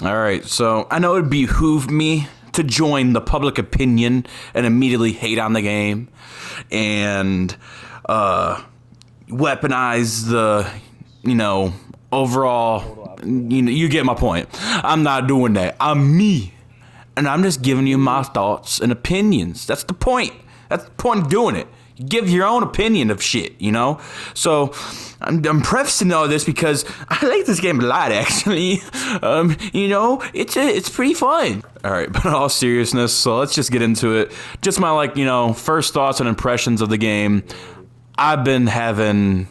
All right, so I know it behooved me to join the public opinion and immediately hate on the game and weaponize the, overall, you get my point. I'm not doing that. I'm me. And I'm just giving you my thoughts and opinions. That's the point. That's the point of doing it. You give your own opinion of shit, So I'm prefacing all this because I like this game a lot, actually. It's pretty fun. All right, but in all seriousness, so let's just get into it. Just my, first thoughts and impressions of the game. I've been having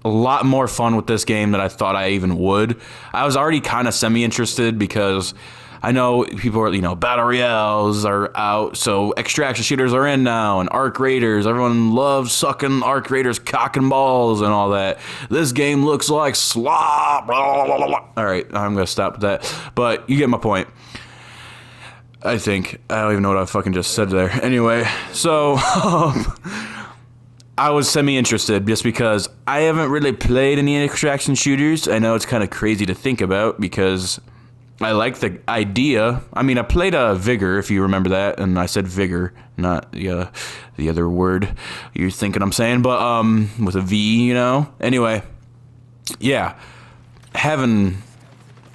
a lot more fun with this game than I thought I even would. I was already kind of semi-interested because I know people are, battle royales are out, so extraction shooters are in now, and Arc Raiders. Everyone loves sucking Arc Raiders cock and balls and all that. This game looks like slop. Blah, blah, blah, blah. All right, I'm going to stop with that. But you get my point. I think. I don't even know what I fucking just said there. Anyway, so I was semi-interested just because I haven't really played any extraction shooters. I know it's kind of crazy to think about because I like the idea. I mean, I played Vigor, if you remember that, and I said Vigor, not the other word you're thinking I'm saying, but with a V, Anyway, yeah, having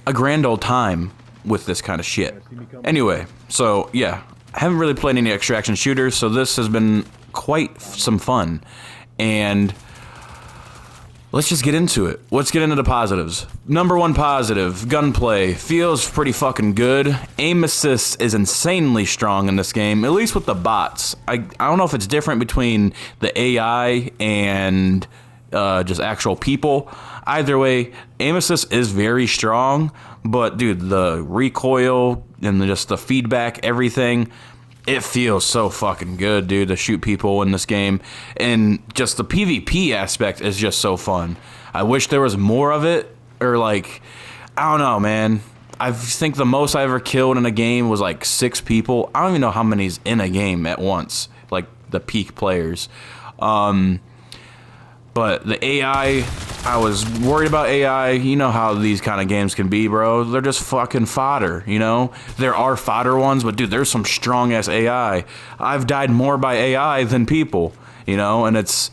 a grand old time with this kind of shit. Anyway, so yeah, I haven't really played any extraction shooters, so this has been quite some fun, and let's just get into it. Let's get into the positives. Number one positive, gunplay. Feels pretty fucking good. Aim assist is insanely strong in this game, at least with the bots. I don't know if it's different between the AI and just actual people. Either way, aim assist is very strong, but dude, the recoil and just the feedback, everything, it feels so fucking good, dude, to shoot people in this game. And just the PvP aspect is just so fun. I wish there was more of it, or I don't know, man. I think the most I ever killed in a game was 6 people. I don't even know how many's in a game at once, the peak players. But the AI, I was worried about AI. You know how these kind of games can be, bro. They're just fucking fodder, There are fodder ones, but dude, there's some strong-ass AI. I've died more by AI than people, And it's,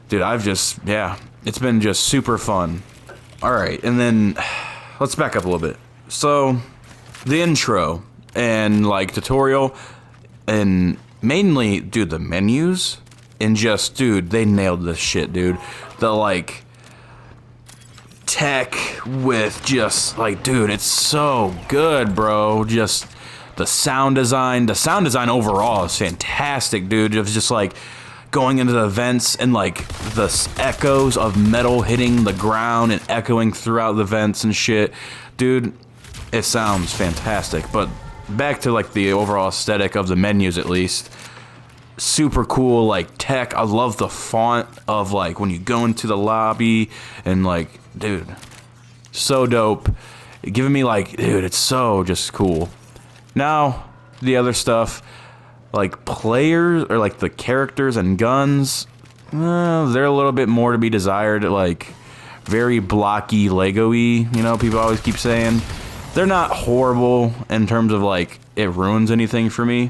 dude, it's been just super fun. All right, and then let's back up a little bit. So, the intro and, tutorial, and mainly, dude, the menus. And just, dude, they nailed this shit, dude. The, tech with just, dude, it's so good, bro. Just the sound design. The sound design overall is fantastic, dude. It was just, going into the vents and, the echoes of metal hitting the ground and echoing throughout the vents and shit. Dude, it sounds fantastic. But back to, the overall aesthetic of the menus, at least. Super cool, tech. I love the font of, when you go into the lobby and, dude, so dope. Giving me, dude, it's so just cool. Now, the other stuff, players, or, the characters and guns, they're a little bit more to be desired, very blocky, Lego-y, people always keep saying. They're not horrible in terms of, it ruins anything for me,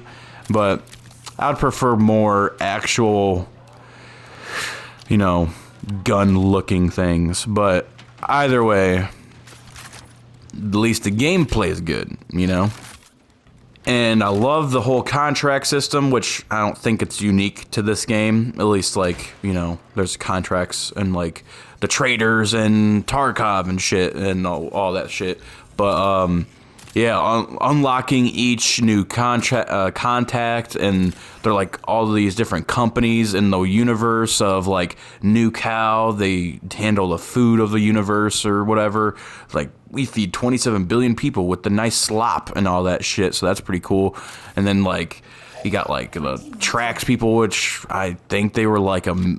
but I would prefer more actual, gun-looking things. But either way, at least the gameplay is good, And I love the whole contract system, which I don't think it's unique to this game. At least, there's contracts and, the traders and Tarkov and shit and all that shit. But, yeah, unlocking each new contact, and they're all these different companies in the universe of New Cow. They handle the food of the universe or whatever. We feed 27 billion people with the nice slop and all that shit, so that's pretty cool. And then you got the Trax people, which I think they were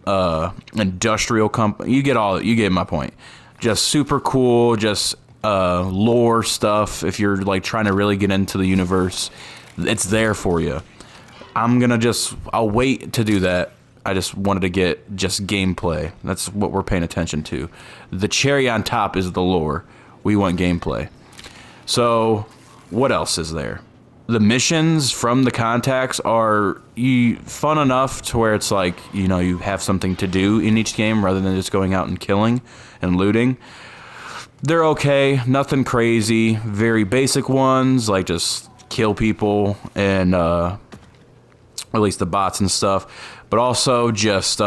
a industrial company. You get my point. Just super cool. Just lore stuff. If you're trying to really get into the universe, it's there for you. I'll wait to do that. I just wanted to get just gameplay. That's what we're paying attention to. The cherry on top is the lore. We want gameplay. So, what else is there? The missions from the contacts are fun enough to where it's like, you have something to do in each game rather than just going out and killing and looting. They're okay, nothing crazy, very basic ones, like just kill people and, at least the bots and stuff, but also just,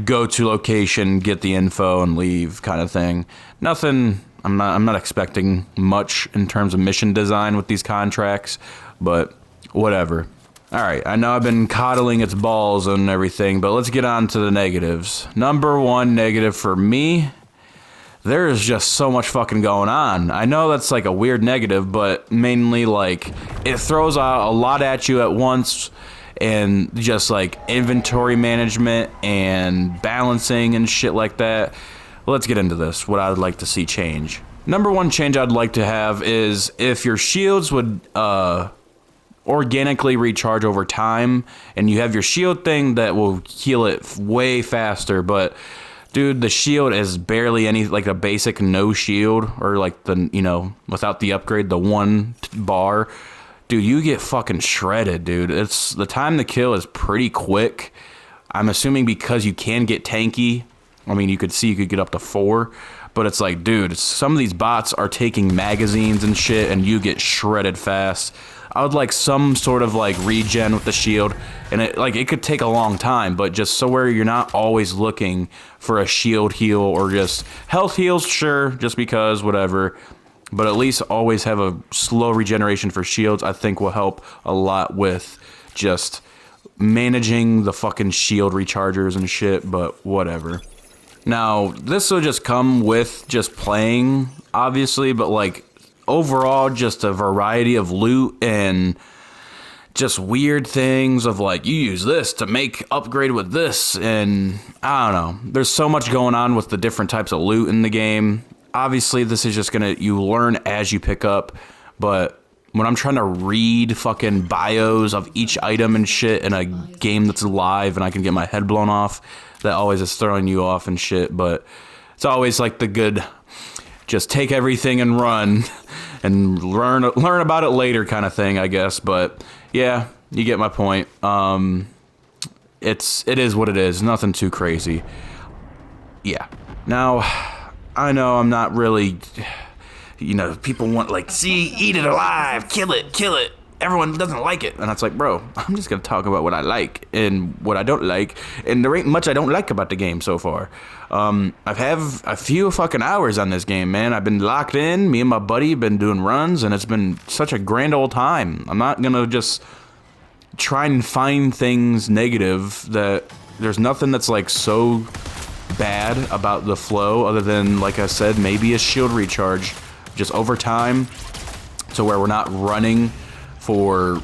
go to location, get the info, and leave kind of thing. Nothing. I'm not expecting much in terms of mission design with these contracts, but whatever. All right, I know I've been coddling its balls and everything, but let's get on to the negatives. Number one negative for me, there is just so much fucking going on. I know that's like a weird negative, but mainly like it throws out a lot at you at once. And just like inventory management and balancing and shit like that. Let's get into this, what I would like to see change. Number one change I'd like to have is if your shields would organically recharge over time, and you have your shield thing that will heal it way faster, but dude, the shield is barely any, like a basic no shield, or like the, without the upgrade, the one bar. Dude, you get fucking shredded, dude. It's the time to kill is pretty quick. I'm assuming because you can get tanky. I mean, you could get up to 4, but it's like, dude, some of these bots are taking magazines and shit, and you get shredded fast. I would like some sort of like regen with the shield, and it could take a long time, but just so where you're not always looking for a shield heal or just health heals, sure, just because, whatever. But at least always have a slow regeneration for shields, I think will help a lot with just managing the fucking shield rechargers and shit, but whatever. Now, this will just come with just playing, obviously, but like overall just a variety of loot and just weird things of like, you use this to make upgrade with this, and I don't know. There's so much going on with the different types of loot in the game. Obviously, this is just you learn as you pick up, but when I'm trying to read fucking bios of each item and shit in a game that's live and I can get my head blown off, that always is throwing you off and shit, but it's always like the good, just take everything and run and learn about it later kind of thing, I guess, but yeah, you get my point. It is what it is, nothing too crazy. Yeah. Now, I know I'm not really, people want like, see, eat it alive, kill it. Everyone doesn't like it. And it's like, bro, I'm just going to talk about what I like and what I don't like. And there ain't much I don't like about the game so far. I've have a few fucking hours on this game, man. I've been locked in. Me and my buddy have been doing runs, and it's been such a grand old time. I'm not going to just try and find things negative. That there's nothing that's like so bad about the flow other than, like I said, maybe a shield recharge just over time, to where we're not running for,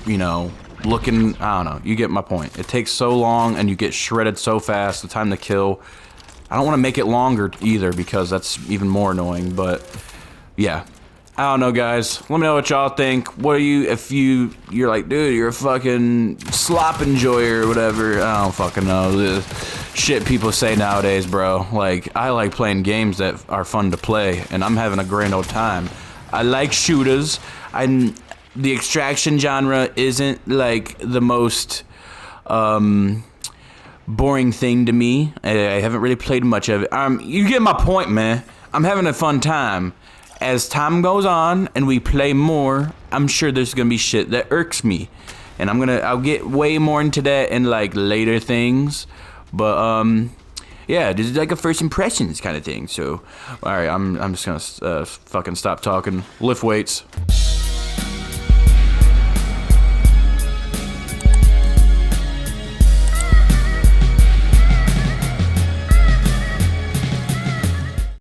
looking, I don't know, you get my point. It takes so long and you get shredded so fast, the time to kill. I don't want to make it longer either, because that's even more annoying, but yeah. I don't know, guys. Let me know what y'all think. What are you, if you're like, dude, you're a fucking slop enjoyer or whatever. I don't fucking know. The shit people say nowadays, bro. Like, I like playing games that are fun to play, and I'm having a grand old time. I like shooters. The extraction genre isn't, like, the most, boring thing to me. I haven't really played much of it. You get my point, man. I'm having a fun time. As time goes on and we play more, I'm sure there's gonna be shit that irks me, and I'll get way more into that in like later things, but yeah, this is like a first impressions kind of thing. So all right, I'm just gonna fucking stop talking. Lift weights.